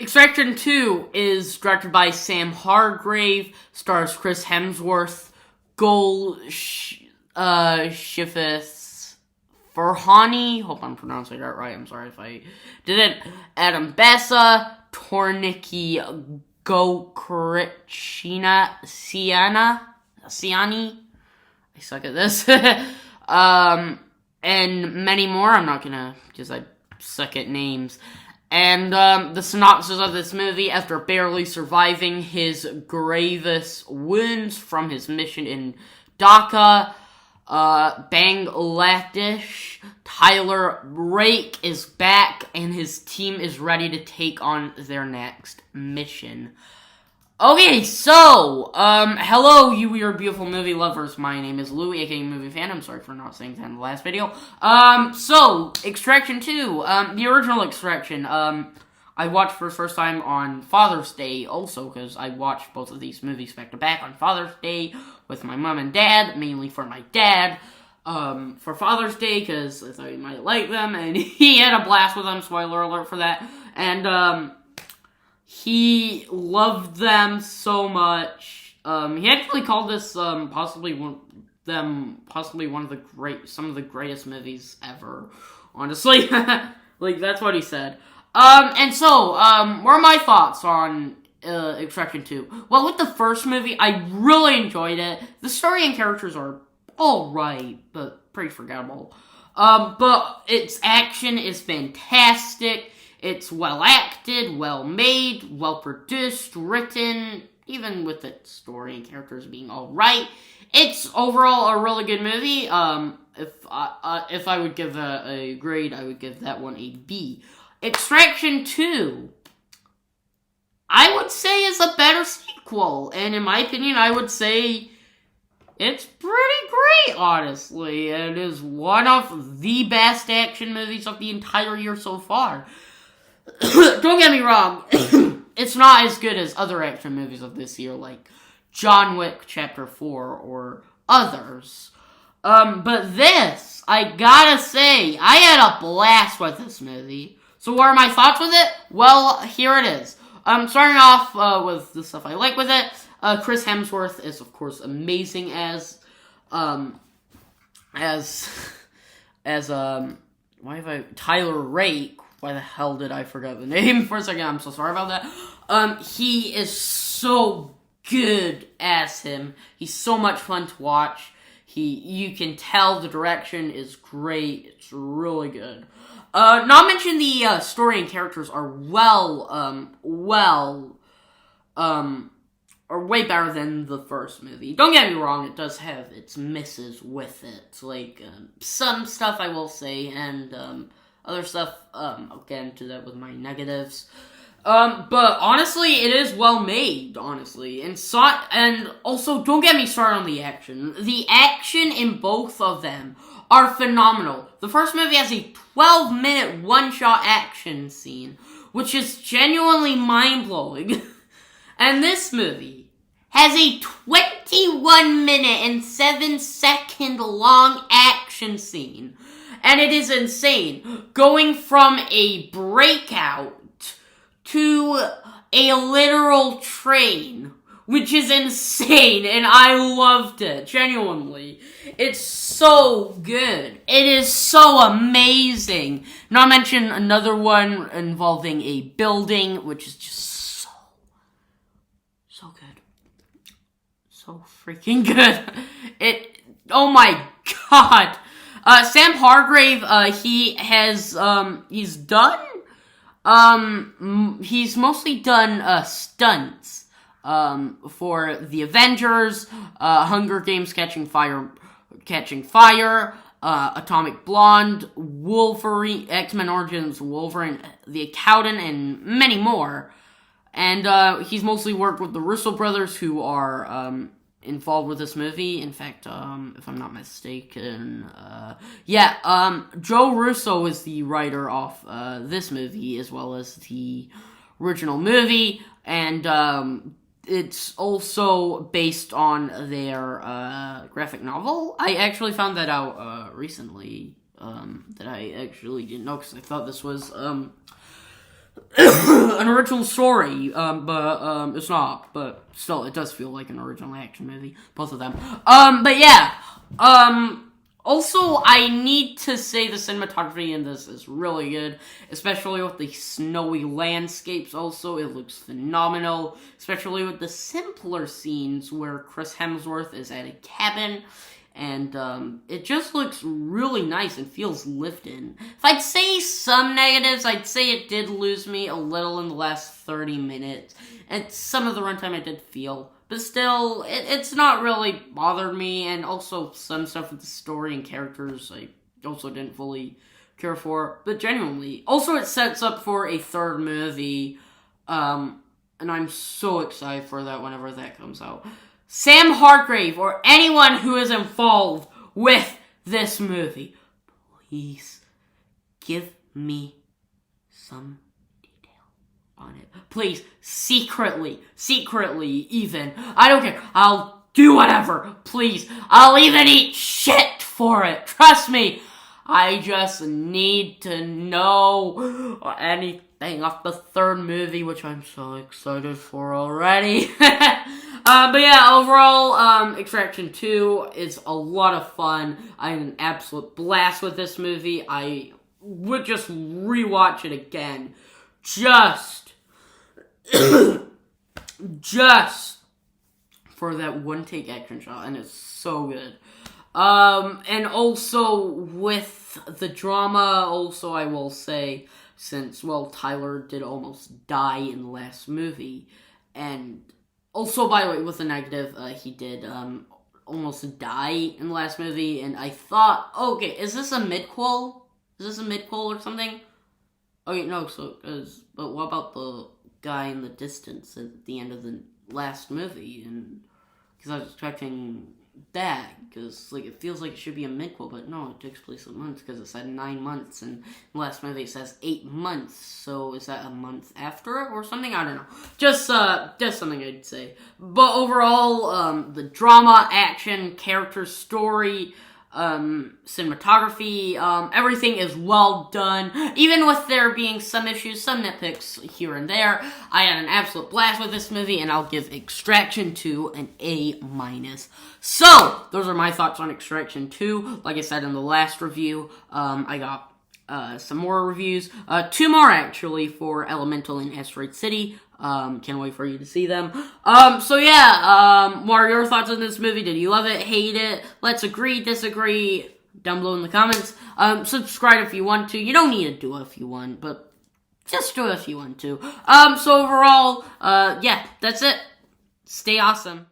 Extraction 2 is directed by Sam Hargrave, stars Chris Hemsworth, Shifis Farhani, hope I'm pronouncing that right, I'm sorry if I didn't, Adam Bessa, Torniki Gokrichina Siani, I suck at this, and many more. I'm not gonna, because I suck at names. And the synopsis of this movie: after barely surviving his gravest wounds from his mission in Dhaka, Bangladesh, Tyler Rake is back and his team is ready to take on their next mission. Okay, so, hello, you weird, beautiful movie lovers. My name is Louie, aka Movie Fan. I'm sorry for not saying that in the last video. So, Extraction 2, the original Extraction, I watched for the first time on Father's Day, also, because I watched both of these movies back to back on Father's Day with my mom and dad, mainly for my dad, for Father's Day, because I thought he might like them, and he had a blast with them, spoiler alert for that, and, he loved them so much. He actually called this possibly one of the greatest movies ever. Honestly, like that's what he said. And so what are my thoughts on Extraction 2? Well, with the first movie, I really enjoyed it. The story and characters are all right, but pretty forgettable. But its action is fantastic. It's well acted, well made, well produced, written, even with its story and characters being alright. It's overall a really good movie. If I would give a grade, I would give that one a B. Extraction 2, I would say, is a better sequel, and in my opinion, I would say it's pretty great, honestly. It is one of the best action movies of the entire year so far. Don't get me wrong, it's not as good as other action movies of this year, like John Wick Chapter 4 or others. But this, I gotta say, I had a blast with this movie. So what are my thoughts with it? Well, here it is. Starting off with the stuff I like with it. Chris Hemsworth is, of course, amazing as Tyler Rake. Why the hell did I forget the name for a second? I'm so sorry about that. He is so good as him. He's so much fun to watch. You can tell the direction is great. It's really good. Not mention the story and characters are are way better than the first movie. Don't get me wrong, it does have its misses with it. Like, some stuff I will say, and, other stuff, I'll get into that with my negatives. But honestly, it is well made, honestly. And also, don't get me started on the action. The action in both of them are phenomenal. The first movie has a 12-minute one-shot action scene, which is genuinely mind-blowing. And this movie has a 21-minute and 7-second long action scene. And it is insane. Going from a breakout to a literal train, which is insane, and I loved it, genuinely. It's so good. It is so amazing. Not mention another one involving a building, which is just so good. So freaking good. Oh my god. Sam Hargrave, he's mostly done, stunts, for the Avengers, Hunger Games Catching Fire, Atomic Blonde, Wolverine, X-Men Origins Wolverine, The Accountant, and many more. And, he's mostly worked with the Russo brothers, who are, involved with this movie. In fact, if I'm not mistaken, Joe Russo is the writer of this movie as well as the original movie, and it's also based on their graphic novel. I actually found that out recently, that I actually didn't know, because I thought this was an original story, but it's not, but still, it does feel like an original action movie, both of them. But yeah, also, I need to say the cinematography in this is really good, especially with the snowy landscapes also. It looks phenomenal, especially with the simpler scenes where Chris Hemsworth is at a cabin, and it just looks really nice and feels lived in. If I'd say some negatives, I'd say it did lose me a little in the last 30 minutes, and some of the runtime I did feel. But still, it's not really bothered me, and also some stuff with the story and characters I also didn't fully care for. But genuinely, also it sets up for a third movie, and I'm so excited for that whenever that comes out. Sam Hargrave, or anyone who is involved with this movie, please give me some on it. Please, secretly even. I don't care. I'll do whatever. Please. I'll even eat shit for it. Trust me. I just need to know anything off the third movie, which I'm so excited for already. But yeah, overall, Extraction 2 is a lot of fun. I had an absolute blast with this movie. I would just rewatch it again. Just for that one take action shot, and it's so good. And also with the drama, also I will say, since, well, Tyler did almost die in the last movie, and also, by the way, with the negative, he did, almost die in the last movie, and I thought, okay, is this a midquel? Is this a midquel or something? Okay, no, but what about the guy in the distance at the end of the last movie? And because I was expecting that, because like it feels like it should be a midquel, but no, it takes place in months because it said 9 months, and the last movie it says 8 months. So is that a month after it or something? I don't know. Just something I'd say. But overall, the drama, action, character, story, cinematography, everything is well done. Even with there being some issues, some nitpicks here and there, I had an absolute blast with this movie, and I'll give Extraction 2 an A-. So, those are my thoughts on Extraction 2. Like I said in the last review, I got some more reviews. 2 more, actually, for Elemental and Asteroid City. Can't wait for you to see them. So yeah, what are your thoughts on this movie? Did you love it, hate it? Let's agree, disagree, down below in the comments. Subscribe if you want to. You don't need to do it if you want, but just do it if you want to. So overall, yeah, that's it. Stay awesome.